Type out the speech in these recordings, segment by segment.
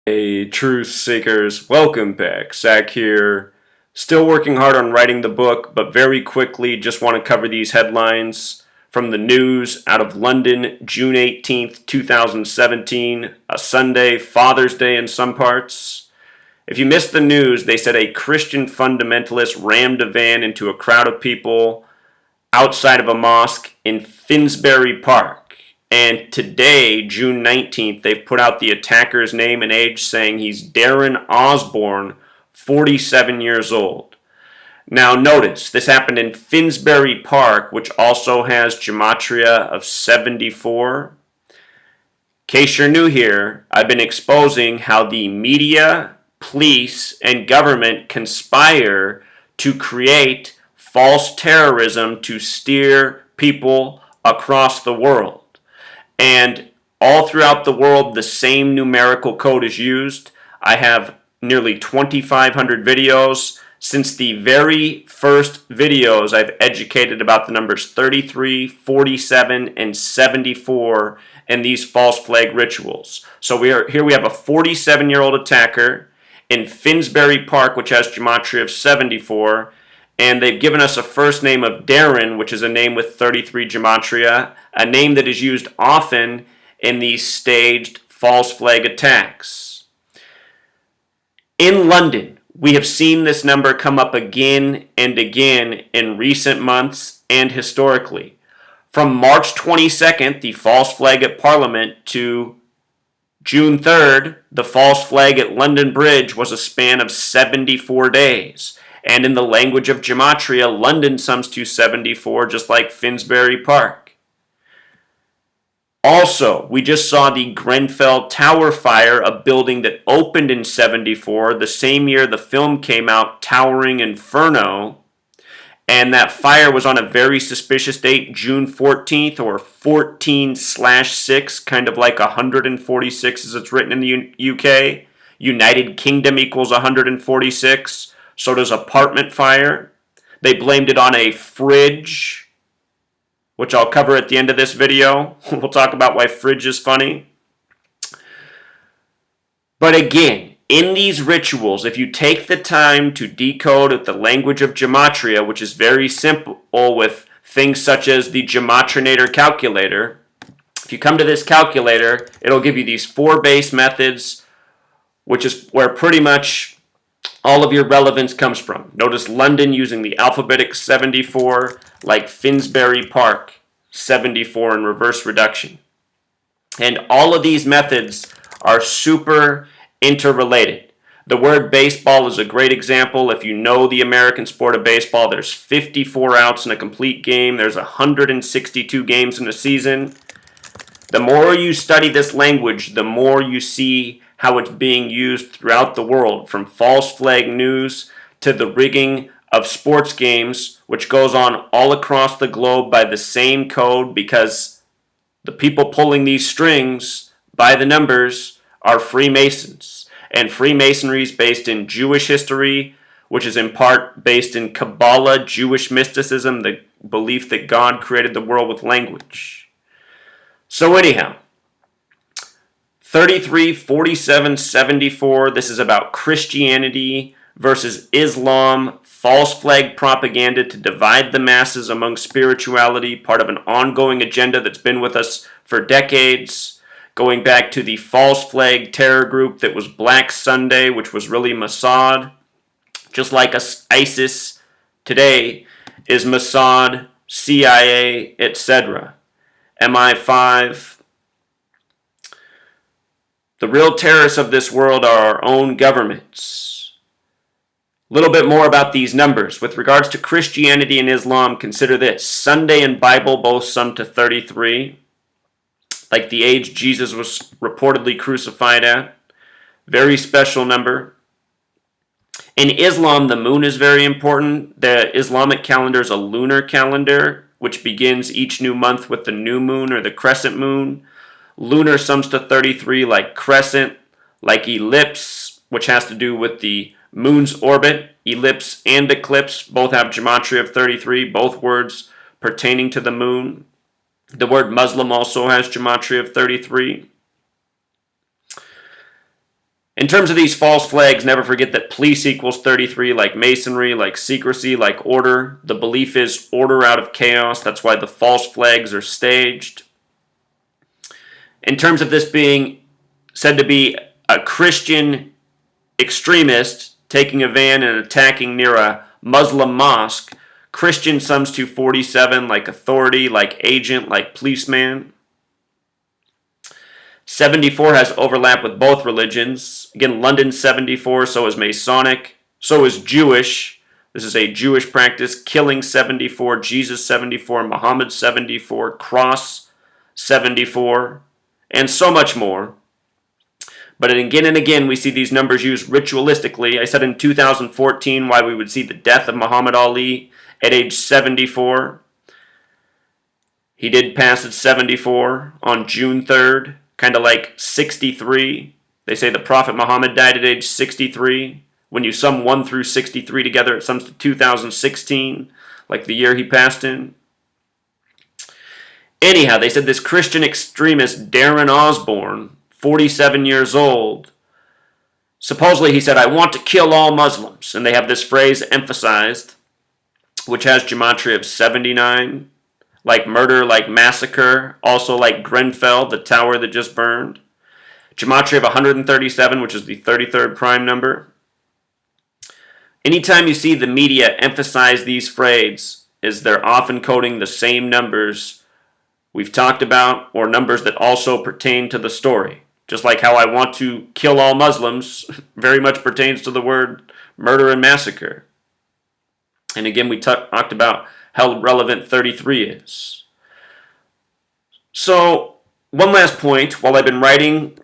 Hey, truth seekers, welcome back. Zach here. Still working hard on writing the book, but very quickly just want to cover these headlines from the news out of London, June 18th, 2017, a Sunday, Father's Day in some parts. If you missed the news, they said a Christian fundamentalist rammed a van into a crowd of people outside of a mosque in Finsbury Park. And today, June 19th, they've put out the attacker's name and age, saying he's Darren Osborne, 47 years old. Now notice, this happened in Finsbury Park, which also has gematria of 74. In case you're new here, I've been exposing how the media, police, and government conspire to create false terrorism to steer people across the world. And all throughout the world, the same numerical code is used. I have nearly 2,500 videos. Since the very first videos, I've educated about the numbers 33, 47, and 74 in these false flag rituals. So we have a 47-year-old attacker in Finsbury Park, which has gematria of 74, and they've given us a first name of Darren, which is a name with 33 gematria, a name that is used often in these staged false flag attacks. In London, we have seen this number come up again and again in recent months and historically. From March 22nd, the false flag at Parliament, to June 3rd, the false flag at London Bridge was a span of 74 days. And in the language of gematria, London sums to 74, just like Finsbury Park. Also, we just saw the Grenfell Tower fire, a building that opened in 74, the same year the film came out, Towering Inferno. And that fire was on a very suspicious date, June 14th, or 14/6, kind of like 146 as it's written in the UK. United Kingdom equals 146. So does apartment fire. They blamed it on a fridge, which I'll cover at the end of this video. We'll talk about why fridge is funny. But again, in these rituals, if you take the time to decode the language of gematria, which is very simple with things such as the Gematrinator calculator, if you come to this calculator, it'll give you these 4 base methods, which is where pretty much all of your relevance comes from. Notice London using the alphabetic 74, like Finsbury Park, 74 in reverse reduction. And all of these methods are super interrelated. The word baseball is a great example. If you know the American sport of baseball, there's 54 outs in a complete game. There's 162 games in a season. The more you study this language, the more you see how it's being used throughout the world, from false flag news to the rigging of sports games, which goes on all across the globe by the same code, because the people pulling these strings by the numbers are Freemasons. And Freemasonry is based in Jewish history, which is in part based in Kabbalah, Jewish mysticism, the belief that God created the world with language. So anyhow, 33, 47, 74, this is about Christianity versus Islam, false flag propaganda to divide the masses among spirituality, part of an ongoing agenda that's been with us for decades, going back to the false flag terror group that was Black Sunday, which was really Mossad, just like ISIS today is Mossad, CIA, etc. MI5. The real terrorists of this world are our own governments. A little bit more about these numbers. With regards to Christianity and Islam, consider this. Sunday and Bible both sum to 33, like the age Jesus was reportedly crucified at. Very special number. In Islam, the moon is very important. The Islamic calendar is a lunar calendar, which begins each new month with the new moon or the crescent moon. Lunar sums to 33, like crescent, like ellipse, which has to do with the moon's orbit. Ellipse and eclipse both have gematria of 33, both words pertaining to the moon. The word Muslim also has gematria of 33. In terms of these false flags, never forget that police equals 33, like masonry, like secrecy, like order. The belief is order out of chaos. That's why the false flags are staged. In terms of this being said to be a Christian extremist taking a van and attacking near a Muslim mosque, Christian sums to 47, like authority, like agent, like policeman. 74 has overlap with both religions. Again, London 74, so is Masonic, so is Jewish. This is a Jewish practice. Killing 74, Jesus 74, Muhammad 74, Cross 74, and so much more. But again and again, we see these numbers used ritualistically. I said in 2014 why we would see the death of Muhammad Ali at age 74. He did pass at 74 on June 3rd. Kind of like 63. They say the Prophet Muhammad died at age 63. When you sum 1 through 63 together, it sums to 2016, like the year he passed in. Anyhow, they said this Christian extremist, Darren Osborne, 47 years old, supposedly he said, "I want to kill all Muslims." And they have this phrase emphasized, which has gematria of 79. Like murder, like massacre, also like Grenfell, the tower that just burned. Gematria of 137, which is the 33rd prime number. Anytime you see the media emphasize these phrases, is they're often quoting the same numbers we've talked about, or numbers that also pertain to the story. Just like how I want to kill all Muslims very much pertains to the word murder and massacre. And again, we talked about how relevant 33 is. So, one last point. While I've been writing,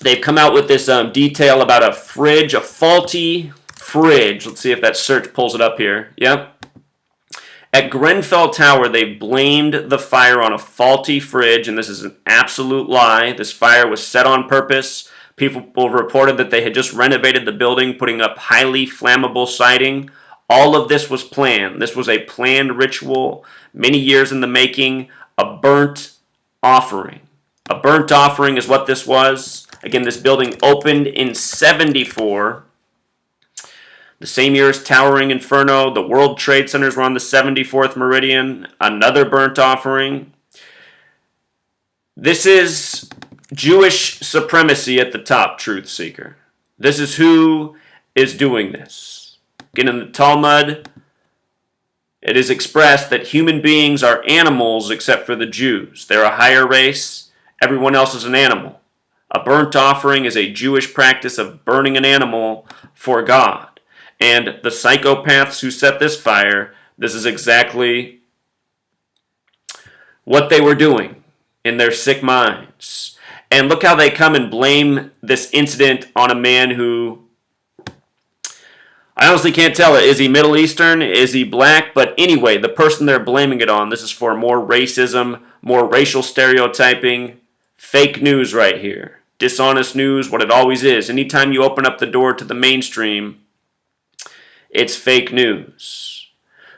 they've come out with this detail about a fridge, a faulty fridge. Let's see if that search pulls it up here. Yep. At Grenfell Tower, they blamed the fire on a faulty fridge, and this is an absolute lie. This fire was set on purpose. People reported that they had just renovated the building, putting up highly flammable siding. All of this was planned. This was a planned ritual, many years in the making, a burnt offering. A burnt offering is what this was. Again, this building opened in 74. The same year as Towering Inferno, the World Trade Centers were on the 74th meridian. Another burnt offering. This is Jewish supremacy at the top, truth seeker. This is who is doing this. Again, in the Talmud, it is expressed that human beings are animals except for the Jews. They're a higher race. Everyone else is an animal. A burnt offering is a Jewish practice of burning an animal for God. And the psychopaths who set this fire, this is exactly what they were doing in their sick minds. And look how they come and blame this incident on a man who, I honestly can't tell it. Is he Middle Eastern? Is he black? But anyway, the person they're blaming it on, this is for more racism, more racial stereotyping, fake news right here. Dishonest news, what it always is. Anytime you open up the door to the mainstream, it's fake news.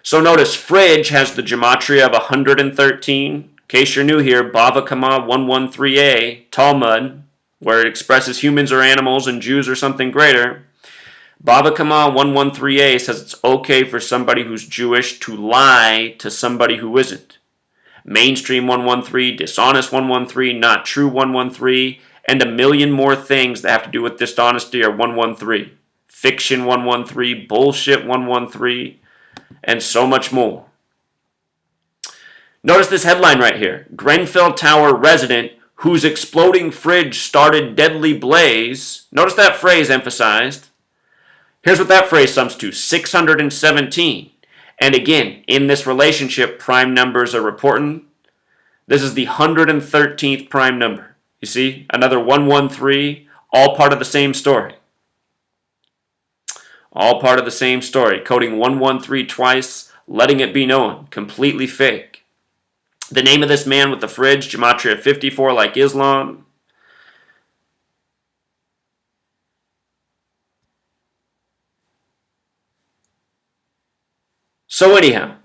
So notice, fridge has the gematria of 113. In case you're new here, Bava Kama 113a, Talmud, where it expresses humans are animals and Jews are something greater. Bava Kama 113a says it's okay for somebody who's Jewish to lie to somebody who isn't. Mainstream 113, dishonest 113, not true 113, and a million more things that have to do with dishonesty are 113. Fiction 113, bullshit 113, and so much more. Notice this headline right here. Grenfell Tower resident whose exploding fridge started deadly blaze. Notice that phrase emphasized. Here's what that phrase sums to, 617. And again, in this relationship, prime numbers are important. This is the 113th prime number. You see, another 113, all part of the same story. All part of the same story. Coding 113 twice, letting it be known. Completely fake. The name of this man with the fridge, gematria 54 like Islam. So anyhow,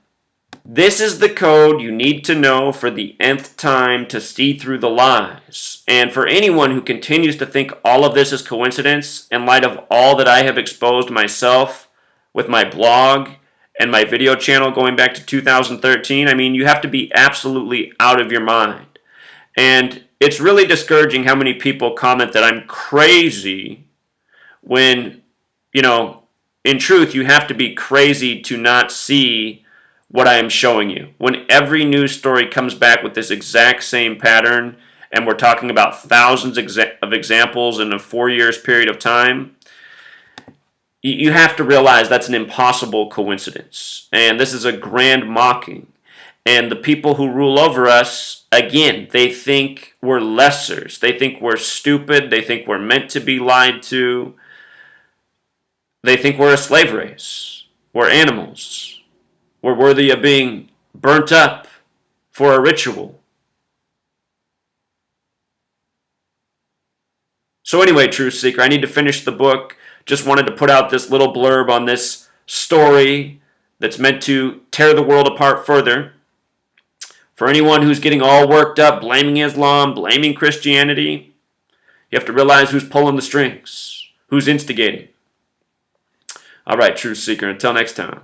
This is the code you need to know for the nth time to see through the lies. And for anyone who continues to think all of this is coincidence, in light of all that I have exposed myself with my blog and my video channel going back to 2013, I mean, you have to be absolutely out of your mind. And it's really discouraging how many people comment that I'm crazy when, in truth, you have to be crazy to not see what I am showing you. When every news story comes back with this exact same pattern, and we're talking about thousands of examples in a 4 years period of time, you have to realize that's an impossible coincidence. And this is a grand mocking. And the people who rule over us, again, they think we're lessers. They think we're stupid. They think we're meant to be lied to. They think we're a slave race. We're animals. We're worthy of being burnt up for a ritual. So anyway, Truth Seeker, I need to finish the book. Just wanted to put out this little blurb on this story that's meant to tear the world apart further. For anyone who's getting all worked up, blaming Islam, blaming Christianity, you have to realize who's pulling the strings, who's instigating. All right, Truth Seeker, until next time.